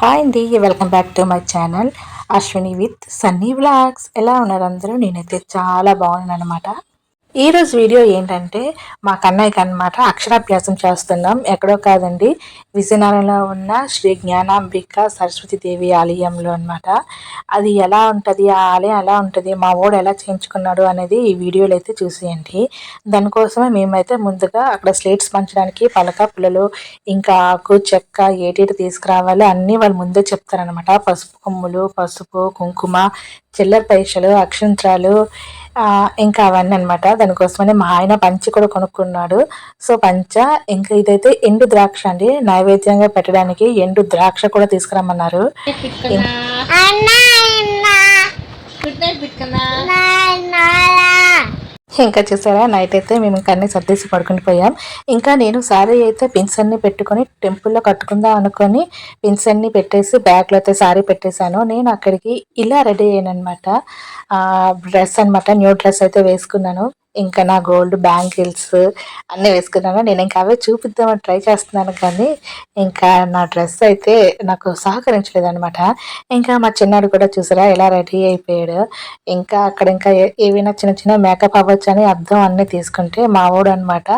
Hi అండి, welcome back to my channel Ashwini with Sunny vlogs. ఎలా ఉన్నారు అందరూ? నేనైతే చాలా బాగున్నాను అనమాట. ఈరోజు వీడియో ఏంటంటే మా కన్నయ్యకి అనమాట అక్షరాభ్యాసం చేస్తున్నాం. ఎక్కడో కాదండి, విజయనగరంలో ఉన్న శ్రీ జ్ఞానాంబిక సరస్వతి దేవి ఆలయంలో అనమాట. అది ఎలా ఉంటుంది, ఆ ఆలయం ఎలా ఉంటుంది, మా ఓడు ఎలా చేయించుకున్నాడు అనేది ఈ వీడియోలో అయితే చూసేయండి. దానికోసమే మేమైతే ముందుగా అక్కడ స్లేట్స్ పంచడానికి పలక పుల్లలు ఇంకా ఆకు చెక్క ఏటేటి తీసుకురావాలి అన్నీ వాళ్ళు ముందే చెప్తారనమాట. పసుపు కొమ్ములు, పసుపు కుంకుమ, చిల్లర పైసలు, అక్షంత్రాలు, ఇంకా అవన్నీ అనమాట. దానికోసమని మా ఆయన పంచి కూడా కొనుక్కున్నాడు. సో పంచ, ఇంకా ఇదైతే ఎండు ద్రాక్ష అండి, నైవేద్యంగా పెట్టడానికి ఎండు ద్రాక్ష కూడా తీసుకురమ్మన్నారు. ఇంకా చూసారా, నైట్ అయితే మేము ఇంకా అన్ని సర్దేసి పడుకుని పోయాం. ఇంకా నేను శారీ అయితే పిన్స్ అన్ని పెట్టుకొని టెంపుల్లో కట్టుకుందాం అనుకొని పిన్స్ అన్ని పెట్టేసి బ్యాగ్లో అయితే శారీ పెట్టేశాను. నేను అక్కడికి ఇలా రెడీ అయ్యాను అనమాట. డ్రెస్ అనమాట, న్యూ డ్రెస్ అయితే వేసుకున్నాను. ఇంకా నా గోల్డ్ బ్యాంగిల్స్ అన్నీ వేసుకున్నాను. నేను ఇంకా అవే చూపిద్దామని ట్రై చేస్తున్నాను, కానీ ఇంకా నా డ్రెస్ అయితే నాకు సహకరించలేదు అనమాట. ఇంకా మా చిన్నాడు కూడా చూసారా ఎలా రెడీ అయిపోయాడు. ఇంకా అక్కడ ఇంకా ఏవైనా చిన్న చిన్న మేకప్ అవ్వచ్చు అని అర్థం అన్నీ తీసుకుంటే మా వాడు అనమాట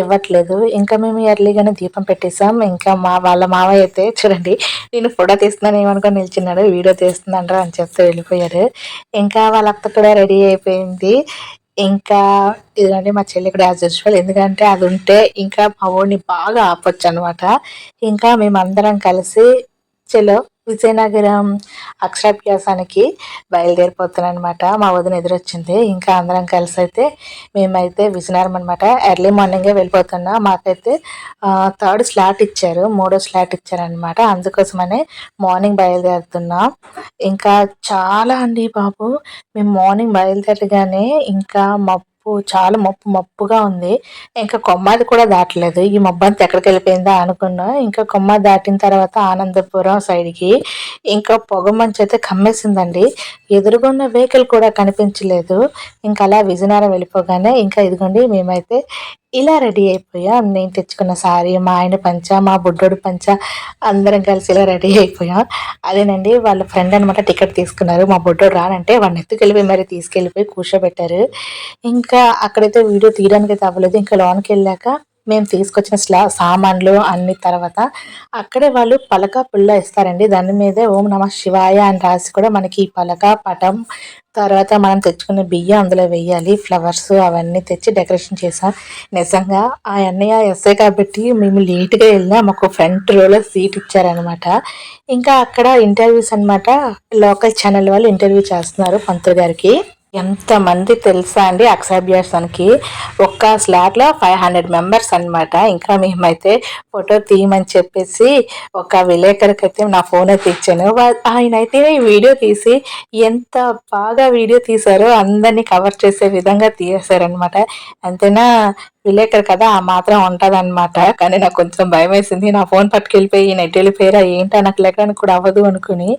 ఇవ్వట్లేదు. ఇంకా మేము ఎర్లీగానే దీపం పెట్టేసాం. ఇంకా వాళ్ళ మావయ్య అయితే చూడండి, నేను ఫోటో తీస్తున్నాను ఏమనుకొని నిల్చున్నాడు, వీడియో తీస్తున్నాడు అని చెప్తే వెళ్ళిపోయారు. ఇంకా వాళ్ళ అత్త కూడా రెడీ అయిపోయింది. ఇంకా ఇదంటే మా చెల్లి కూడా యాజ్ యూజువల్, ఎందుకంటే అది ఉంటే ఇంకా మా ఊడిని బాగా ఆపొచ్చు అనమాట. ఇంకా మేమందరం కలిసి చలో విజయనగరం అక్షరాభ్యాసానికి బయలుదేరిపోతున్నాను అనమాట. మా వదిన ఎదురొచ్చింది. ఇంకా అందరం కలిసి అయితే మేమైతే విజయనగరం అనమాట ఎర్లీ మార్నింగే వెళ్ళిపోతున్నా. మాకైతే థర్డ్ స్లాట్ ఇచ్చారు, మూడో స్లాట్ ఇచ్చారనమాట. అందుకోసమనే మార్నింగ్ బయలుదేరుతున్నాం. ఇంకా చాలా అండి బాబు, మేము మార్నింగ్ బయలుదేరగానే ఇంకా చాలా మప్పుగా ఉంది. ఇంకా కొమ్మాది కూడా దాటలేదు. ఈ మబ్బు అంతా ఎక్కడికి వెళ్ళిపోయిందా అనుకున్నా. ఇంకా కొమ్మ దాటిన తర్వాత ఆనందపురం సైడ్కి ఇంకా పొగ మంచు అయితే కమ్మేసిందండి. ఎదురుగున్న వెహికల్ కూడా కనిపించలేదు. ఇంకా అలా విజయనగరం వెళ్ళిపోగానే ఇంకా ఇదిగోండి మేమైతే ఇలా రెడీ అయిపోయాం. నేను తెచ్చుకున్న సారీ, మా ఆయన పంచ, మా బుడ్డోడు పంచ, అందరం కలిసి ఇలా రెడీ అయిపోయాం. అదేనండి వాళ్ళ ఫ్రెండ్ అనమాట టికెట్ తీసుకున్నారు. మా బుడ్డోడు రానంటే వాడిని ఎత్తుకెళ్ళిపోయి మరి తీసుకెళ్ళిపోయి కూర్చోబెట్టారు. ఇంకా అక్కడైతే వీడియో తీయడానికి అయితే అవ్వలేదు. ఇంకా లోనికి వెళ్ళాక మేము తీసుకొచ్చిన సామాన్లు అన్ని తర్వాత అక్కడే వాళ్ళు పలక పుల్ల ఇస్తారండి. దాని మీదే ఓం నమ శివాయ అని రాసి కూడా మనకి ఈ పలక పటం తర్వాత మనం తెచ్చుకున్న బియ్యం అందులో వేయాలి. ఫ్లవర్స్ అవన్నీ తెచ్చి డెకరేషన్ చేసాం. నిజంగా ఆ అన్నయ్య ఎస్ఐ కాబట్టి మేము లేట్గా వెళ్ళినా మాకు ఫ్రంట్ రోలో సీట్ ఇచ్చారనమాట. ఇంకా అక్కడ ఇంటర్వ్యూస్ అనమాట, లోకల్ ఛానల్ వాళ్ళు ఇంటర్వ్యూ చేస్తున్నారు పంతులు గారికి. ఎంతమంది తెలుసా అండి అక్షరాభ్యాసానికి, ఒక్క స్లాట్లో 500 మెంబర్స్ అనమాట. ఇంకా మేమైతే ఫోటో తీయమని చెప్పేసి ఒక విలేకరికి అయితే నా ఫోన్ అయితే ఇచ్చాను. ఆయన అయితే వీడియో తీసి ఎంత బాగా వీడియో తీశారో అందరినీ కవర్ చేసే విధంగా తీసారనమాట. అంతేనా, విలేకరు కదా ఆ మాత్రం ఉంటుంది అనమాట. కానీ నాకు కొంచెం భయం వేసింది, నా ఫోన్ పట్టుకెళ్ళిపోయి నెట్ వెళ్ళిపోయారా ఏంటో నాకు లెక్కడానికి కూడా అవ్వదు అనుకుని.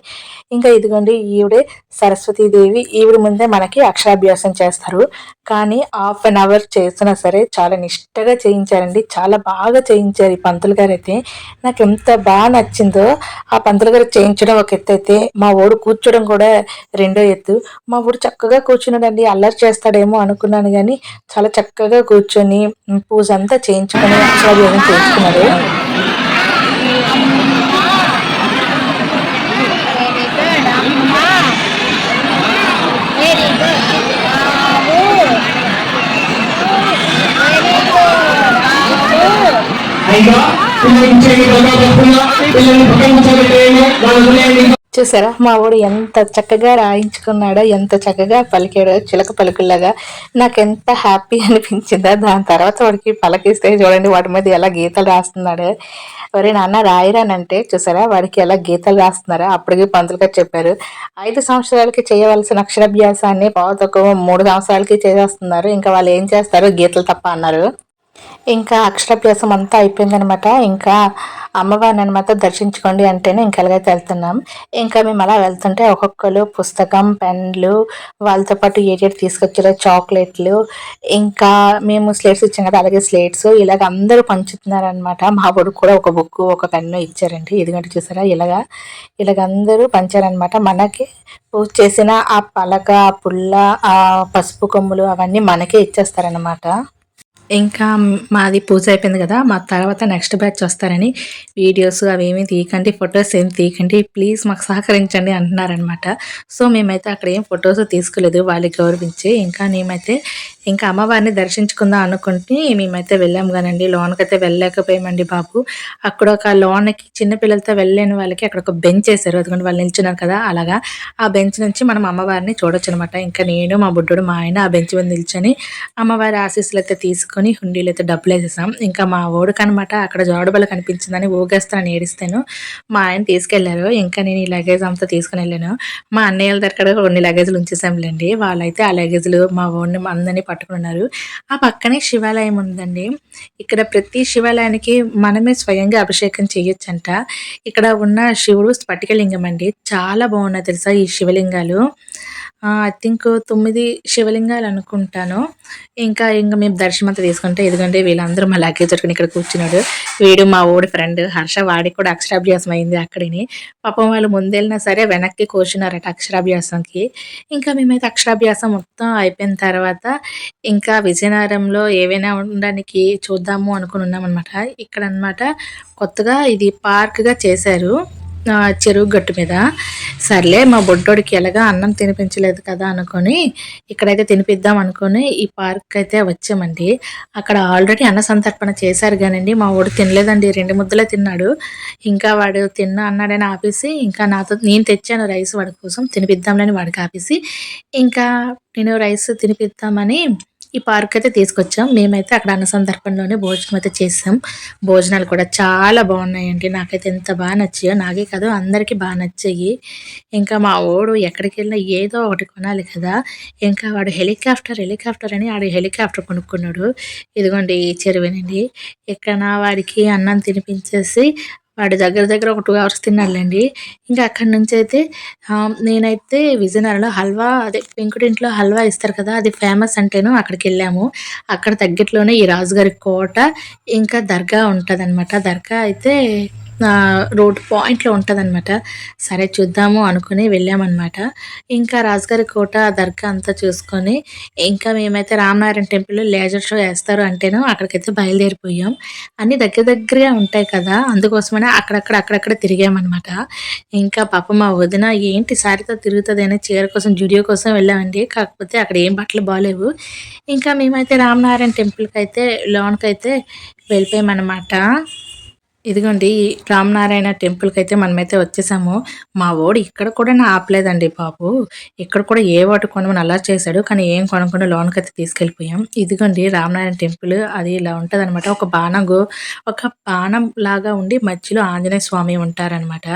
ఇంకా ఇదిగోండి ఈవిడే సరస్వతీదేవి. ఈవిడ ముందే మనకి అక్షరాభ్యాసం చేస్తారు. కానీ హాఫ్ అన్ అవర్ చేసినా సరే చాలా నిష్టగా చేయించారండి, చాలా బాగా చేయించారు ఈ పంతులు గారు అయితే. నాకు ఎంత బాగా నచ్చిందో. ఆ పంతులు గారు చేయించడం ఒక ఎత్తు అయితే మా ఊడు కూర్చోడం కూడా రెండో ఎత్తు. మా ఊడు చక్కగా కూర్చున్నాడండి, అల్లరి చేస్తాడేమో అనుకున్నాను కానీ చాలా చక్కగా కూర్చొని పూజ అంతా చేయించుకొని అక్షరాభ్యాసం చేయించుకున్నాడు. చూసారా మా వాడు ఎంత చక్కగా రాయించుకున్నాడో, ఎంత చక్కగా పలికాడో చిలక పలుకుల్లాగా. నాకు ఎంత హ్యాపీ అనిపించిందో. దాని తర్వాత వాడికి పలకిస్తే చూడండి వాటి మీద ఎలా గీతలు రాస్తున్నాడు. ఒరే నాన్న రాయిరానంటే చూసారా వాడికి ఎలా గీతలు రాస్తున్నారా. అప్పటికి పంతులు గారు చెప్పారు, 5 సంవత్సరాలకి చేయవలసిన అక్షరాభ్యాసాన్ని తక్కువ 3 సంవత్సరాలకి చేసేస్తున్నారు, ఇంకా వాళ్ళు ఏం చేస్తారు గీతలు తప్ప అన్నారు. ఇంకా అక్షరాభ్యాసం అంతా అయిపోయిందనమాట. ఇంకా అమ్మవారిని అనమాట దర్శించుకోండి అంటేనే ఇంక ఎలాగైతే వెళ్తున్నాం. ఇంకా మేము అలా వెళ్తుంటే ఒక్కొక్కరు పుస్తకం, పెన్లు, వాళ్ళతో పాటు ఏటేటి తీసుకొచ్చారో చాక్లెట్లు, ఇంకా మేము స్లేట్స్ ఇచ్చాం కదా! అలాగే స్లేట్స్ ఇలాగ అందరూ పంచుతున్నారనమాట. మా వాడికి కూడా ఒక బుక్కు, ఒక పెన్ను ఇచ్చారండి. ఇదిగోండి చూసారా ఇలాగ అందరూ పంచారనమాట. మనకి పూజ చేసిన ఆ పలక, ఆ పుల్ల, ఆ పసుపు కొమ్ములు అవన్నీ మనకే ఇచ్చేస్తారనమాట. ఇంకా మాది పూజ అయిపోయింది కదా! మా తర్వాత నెక్స్ట్ బ్యాచ్ వస్తారని వీడియోస్ అవేమీ తీయకండి, ఫోటోస్ ఏమి తీయకండి. ప్లీజ్ మాకు సహకరించండి అంటున్నారనమాట. సో, మేమైతే అక్కడ ఏం ఫోటోస్ తీసుకోలేదు వాళ్ళకి గౌరవించి. ఇంకా అమ్మవారిని దర్శించుకుందాం అనుకుంటే మేమైతే వెళ్ళాము గానండి. లోనకైతే వెళ్ళలేకపోయామండి బాబు. అక్కడ ఒక లోనకి చిన్న పిల్లలతో వెళ్ళలేని వాళ్ళకి అక్కడ ఒక బెంచ్ ఏశారు. అదిగోండి వాళ్ళు నిల్చున్నారు కదా! అలాగా ఆ బెంచ్ నుంచి మనం అమ్మవారిని చూడొచ్చనమాట. ఇంకా నేను, మా బుడ్డోడు, మా ఆయన ఆ బెంచ్ మీద నిల్చొని అమ్మవారి ఆశీస్సులైతే తీసుకొని హుండీలైతే డబ్బులేసేసాం. ఇంకా మా వోడికనమాట అక్కడ జారుబల్ల కనిపించిందని ఊగేస్తానని ఏడిస్తేను మా ఆయన తీసుకెళ్లారు. ఇంకా నేను ఈ లగేజ్ అంతా తీసుకొనెళ్ళాను. మా అన్నయ్యోళ్ళ దగ్గర కొన్ని లగేజ్‌లు ఉంచేసాంలెండి. వాళ్ళైతే ఆ లగేజ్‌లు మా వోడిని అందరిని పట్టుకున్నారు. ఆ పక్కనే శివాలయం ఉందండి. ఇక్కడ ప్రతి శివాలయానికి మనమే స్వయంగా అభిషేకం చేయొచ్చంట. ఇక్కడ ఉన్న శివుడు స్ఫటికలింగం అండి. చాలా బాగున్నాయి తెలుసా ఈ శివలింగాలు. I think 9 శివలింగాలనుకుంటాను. ఇంక మేము దర్శనమంతా తీసుకుంటే ఇదిగోండి వీళ్ళందరూ మా లగేజ్ పట్టుకొని ఇక్కడ కూర్చున్నాడు. వీడు మా వోడి ఫ్రెండ్ హర్ష వాడికి కూడా అక్షరాభ్యాసం అయింది అక్కడిని. పాపం వాళ్ళు ముందెళ్ళినా సరే వెనక్కి కూర్చున్నారట అక్షరాభ్యాసంకి. ఇంకా మేమైతే అక్షరాభ్యాసం మొత్తం అయిపోయిన తర్వాత ఇంకా విజయనగరంలో ఏవైనా ఉండడానికి చూద్దాము అనుకుని ఉన్నామనమాట. ఇక్కడనమాట కొత్తగా ఇది పార్క్‌గా చేశారు. చెరువు గట్టు మీద. సర్లే మా బుడ్డోడికి ఎలాగా అన్నం తినిపించలేదు కదా అనుకోని, ఇక్కడైతే తినిపిద్దాం అనుకోని ఈ పార్క్‌కైతే వచ్చామండి. అక్కడ ఆల్రెడీ అన్న సంతర్పణ చేశారు గానండి, మా వోడు తినలేదండి. 2 ముద్దలే తిన్నాడు. ఇంకా వాడు తిన్నా అన్నాడని ఆపేసి, ఇంకా నేను తెచ్చాను రైస్ వాడి కోసం తినిపిద్దాంలే అని వాడికి ఆపేసి, ఇంకా నేను రైస్ తినిపిద్దామని ఈ పార్క్‌కైతే తీసుకొచ్చాం. మేమైతే అక్కడ అన్న సందర్భంలోనే భోజనం అయితే చేసాం. భోజనాలు కూడా చాలా బాగున్నాయండి. నాకైతే ఎంత బాగా నచ్చాయో నాకే కాదు అందరికీ బాగా నచ్చాయి. ఇంకా మా వోడు ఎక్కడికెళ్ళినా ఏదో ఒకటి కొనాలి కదా! ఇంకా వాడు హెలికాప్టర్ అని ఆడు హెలికాప్టర్ కొనుక్కున్నాడు. ఇదిగోండి ఈ చెరువేనండి. ఇక్కడ వాడికి అన్నం తినిపించేసి వాడు దగ్గర దగ్గర ఒక 2 అవర్స్ తిన్నాడులెండి. ఇంకా అక్కడి నుంచైతే నేనైతే విజయనగరంలో హల్వా అదే పెంకుటింట్లో హల్వా ఇస్తారు కదా! అది ఫేమస్ అంటేను అక్కడికెళ్ళాము. అక్కడ తగ్గిట్లోనే ఈ రాజుగారి కోట, ఇంకా దర్గా ఉంటదనమాట. దర్గా అయితే రోడ్ పాయింట్‌లో ఉంటదనమాట. సరే చూద్దాము అనుకుని వెళ్ళామనమాట. ఇంకా రాజుగారి కోట, దర్గా అంతా చూసుకొని, ఇంకా మేమైతే రామనారాయణ టెంపుల్‌లో లేజర్ షో ఏస్తారు అంటేను అక్కడికైతే బయలుదేరిపోయాం. అన్నీ దగ్గర దగ్గరగా ఉంటాయి కదా! అందుకోసమని అక్కడక్కడ తిరిగామనమాట. ఇంకా పాపం మా వదిన ఏంటి సారీతో తిరుగుతదని చీర కోసం జుడియో కోసం వెళ్ళామండి. కాకపోతే అక్కడ ఏం బట్టలు బాలేవు. ఇంకా మేమైతే రామనారాయణ టెంపుల్‌కైతే లోనకైతే వెళ్ళిపోయామనమాట. ఇదిగోండి రామనారాయణ టెంపుల్‌కైతే మనమైతే వచ్చేసాము. మా వోడు ఇక్కడ కూడా ఆపలేదండి బాబు. ఇక్కడ కూడా ఏవోటి కొనమని అల్లరి చేశాడు. కానీ ఏం కొనకుండా లోనకైతే తీసుకెళ్ళిపోయాం. ఇదిగోండి రామనారాయణ టెంపుల్ అది ఇలా ఉంటదనమాట. ఒక బాణం లాగా ఉండి మధ్యలో ఆంజనేయ స్వామి ఉంటారనమాట.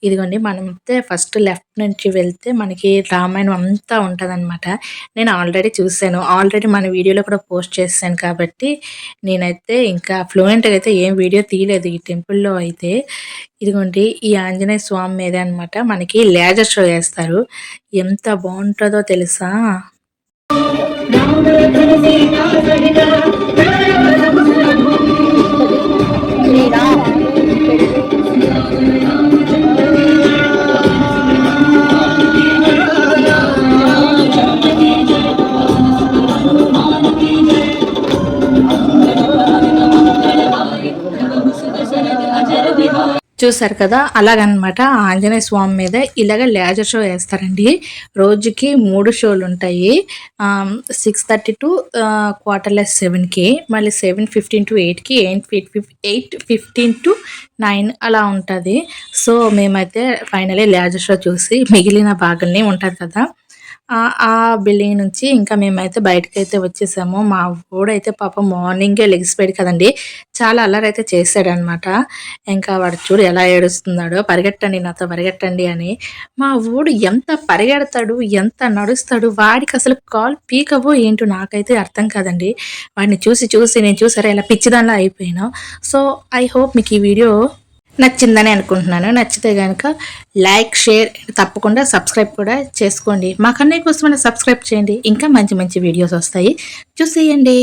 ఇదిగోండి మనమైతే ఫస్ట్ లెఫ్ట్ నుంచి వెళ్తే మనకి రామాయణం అంతా ఉంటదనమాట. నేను ఆల్రెడీ చూసాను. ఆల్రెడీ మన వీడియోలో కూడా పోస్ట్ చేశాను కాబట్టి నేనైతే ఇంకా ఫ్లూయెంట్‌గా అయితే ఏం వీడియో తీయలేదు ఈ టెంపుల్‌లో అయితే. ఇదిగోండి ఈ ఆంజనేయ స్వామి మీదే అనమాట మనకి లేజర్ షో ఏస్తారు. ఎంత బావుంటదో తెలుసా? చూసారు కదా! అలాగనమాట ఆంజనేయ స్వామి మీద ఇలాగ లేజర్ షో ఏస్తారండి. రోజుకి 3 షోలుంటాయి. 6:30 టు 7:15కి మళ్ళీ 7:15 టు 8కి 8:15 టు 9 అలా ఉంటది. సో, మేమైతే ఫైనల్లీ లేజర్ షో చూసి మిగిలిన భాగాల్ని ఉంటది కదా! ఆ బిల్డింగ్ నుంచి ఇంకా మేమైతే బయటకైతే వచ్చేసాము. మా వోడైతే పాపం మార్నింగే లెగిసిపోయాడు కదండీ! చాలా అల్లరైతే చేశాడనమాట. ఇంకా వాడు చూడు ఎలా ఏడుస్తున్నాడో, పరిగెట్టండి నాతో పరిగెట్టండి అని. మా వోడు ఎంత పరిగెడతాడు, ఎంత నడుస్తాడు, వాడికసలు కాళ్ళు పీకవో ఏంటో నాకైతే అర్థం కాదండి. వాడిని చూసి చూసి నేను చూసారా ఇలా పిచ్చిదానిలా అయిపోయాను. సో, ఐ హోప్ మీకు ఈ వీడియో నచ్చిందని అనుకుంటున్నాను. నచ్చితే గనక లైక్, షేర్ తప్పకుండా సబ్స్క్రైబ్ కూడా చేసుకోండి. మా కన్నయ్య కోసమైనా సబ్స్క్రైబ్ చేయండి. ఇంకా మంచి మంచి వీడియోస్ వస్తాయి. చూసేయండి.